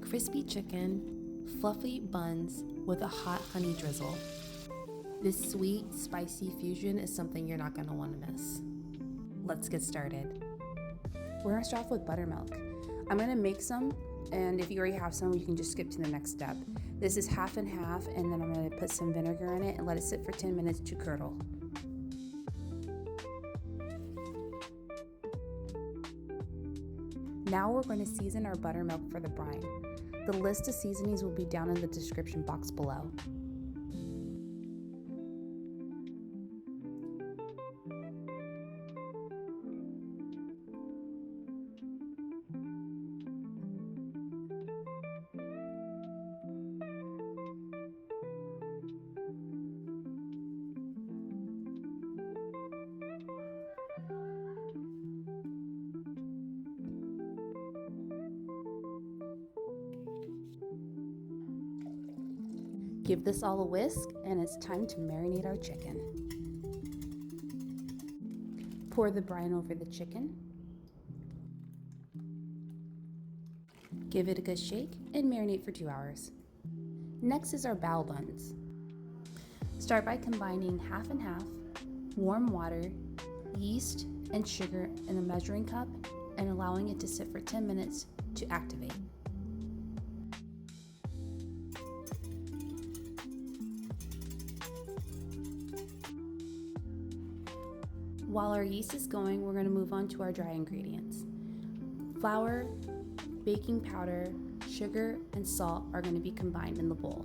crispy chicken, fluffy buns with a hot honey drizzle. This sweet, spicy fusion is something you're not going to want to miss. Let's get started. We're going to start off with buttermilk. I'm going to make some, and if you already have some, you can just skip to the next step. This is half and half, and then I'm going to put some vinegar in it and let it sit for 10 minutes to curdle. Now we're going to season our buttermilk for the brine. The list of seasonings will be down in the description box below. Give this all a whisk, and it's time to marinate our chicken. Pour the brine over the chicken. Give it a good shake and marinate for 2 hours. Next is our bao buns. Start by combining half and half warm water, yeast, and sugar in a measuring cup and allowing it to sit for 10 minutes to activate. While our yeast is going, we're going to move on to our dry ingredients. Flour, baking powder, sugar, and salt are going to be combined in the bowl.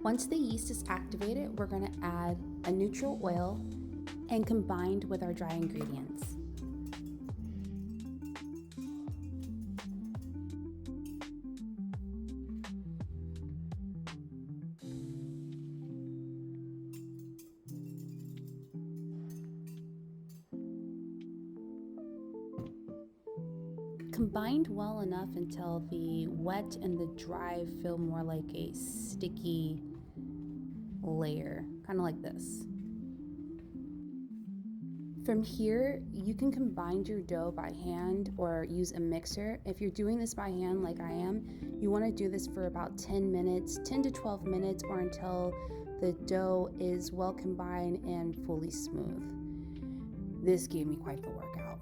Once the yeast is activated, we're going to add a neutral oil and combined with our dry ingredients. Combined well enough until the wet and the dry feel more like a sticky layer, kind of like this. From here, you can combine your dough by hand or use a mixer. If you're doing this by hand like I am, you want to do this for about 10 minutes, 10 to 12 minutes, or until the dough is well combined and fully smooth. This gave me quite the workout.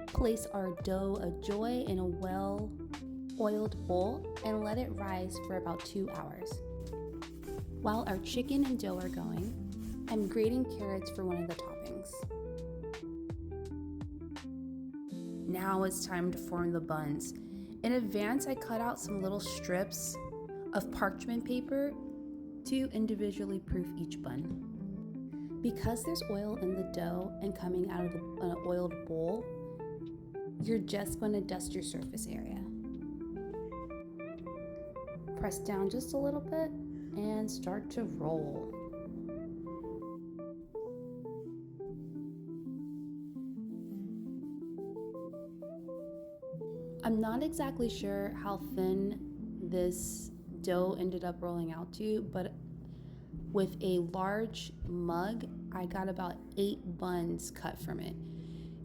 Place our dough of joy in a well-oiled bowl and let it rise for about 2 hours. While our chicken and dough are going, I'm grating carrots for one of the toppings. Now it's time to form the buns. In advance, I cut out some little strips of parchment paper to individually proof each bun. Because there's oil in the dough and coming out of an oiled bowl, you're just going to dust your surface area. Press down just a little bit and start to roll. I'm not exactly sure how thin this dough ended up rolling out to, but with a large mug, I got about 8 buns cut from it.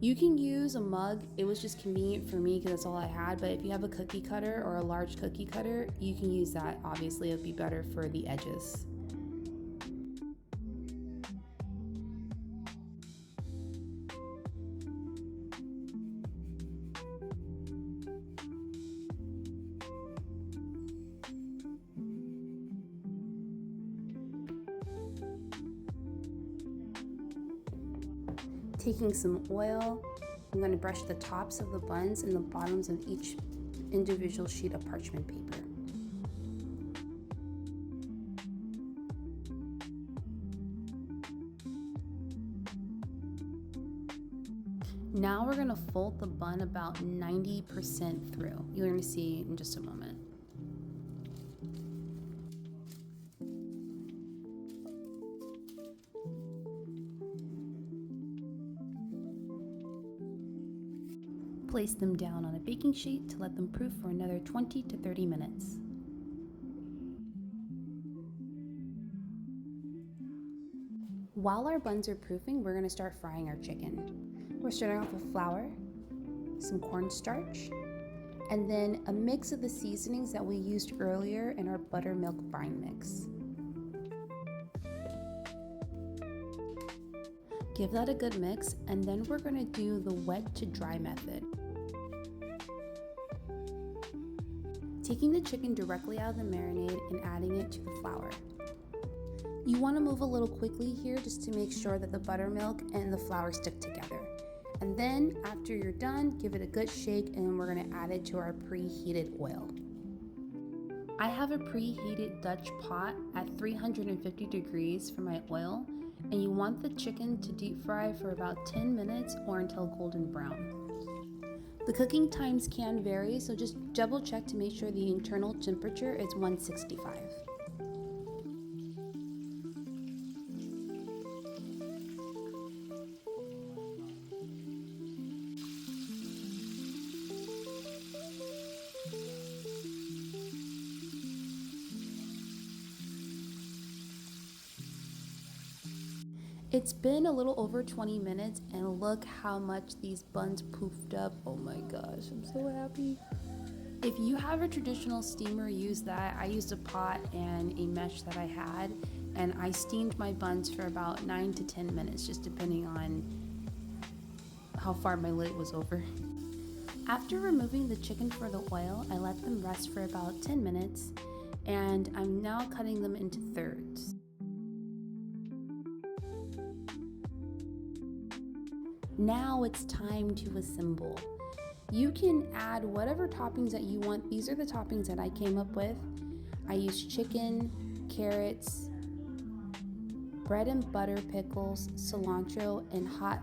You can use a mug, it was just convenient for me because that's all I had, but if you have a cookie cutter or a large cookie cutter, you can use that. Obviously, it'd be better for the edges. Taking some oil, I'm going to brush the tops of the buns and the bottoms of each individual sheet of parchment paper. Now we're going to fold the bun about 90% through. You're going to see in just a moment. Place them down on a baking sheet to let them proof for another 20 to 30 minutes. While our buns are proofing, we're gonna start frying our chicken. We're starting off with flour, some cornstarch, and then a mix of the seasonings that we used earlier in our buttermilk brine mix. Give that a good mix, and then we're gonna do the wet to dry method. Taking the chicken directly out of the marinade and adding it to the flour. You wanna move a little quickly here just to make sure that the buttermilk and the flour stick together. And then after you're done, give it a good shake, and we're gonna add it to our preheated oil. I have a preheated Dutch pot at 350 degrees for my oil, and you want the chicken to deep fry for about 10 minutes or until golden brown. The cooking times can vary, so just double check to make sure the internal temperature is 165. It's been a little over 20 minutes, and look how much these buns poofed up. Oh my gosh, I'm so happy. If you have a traditional steamer, use that. I used a pot and a mesh that I had, and I steamed my buns for about 9 to 10 minutes, just depending on how far my lid was over. After removing the chicken for the oil, I let them rest for about 10 minutes, and I'm now cutting them into thirds. Now it's time to assemble. You can add whatever toppings that you want. These are the toppings that I came up with. I used chicken, carrots, bread and butter pickles, cilantro, and hot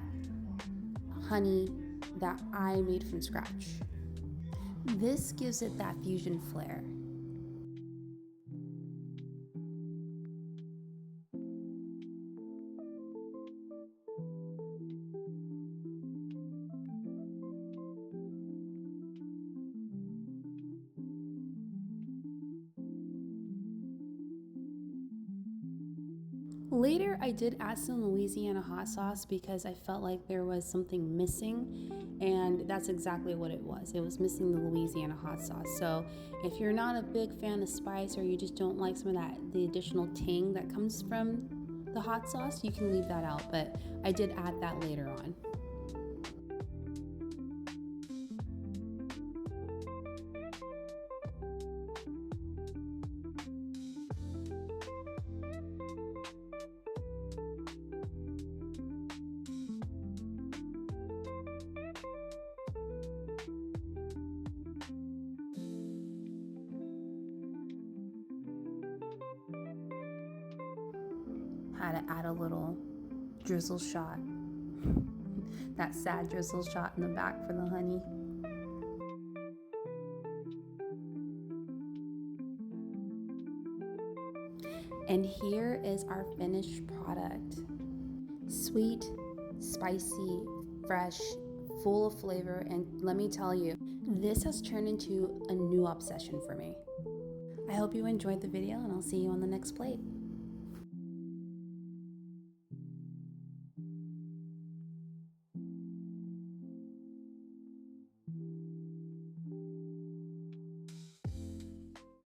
honey that I made from scratch. This gives it that fusion flair. Later, I did add some Louisiana hot sauce because I felt like there was something missing, and that's exactly what it was. It was missing the Louisiana hot sauce. So if you're not a big fan of spice, or you just don't like some of the additional tang that comes from the hot sauce, you can leave that out, but I did add that later on. Had to add a little drizzle shot. That sad drizzle shot in the back for the honey. And here is our finished product. Sweet, spicy, fresh, full of flavor, and let me tell you, this has turned into a new obsession for me. I hope you enjoyed the video, and I'll see you on the next plate.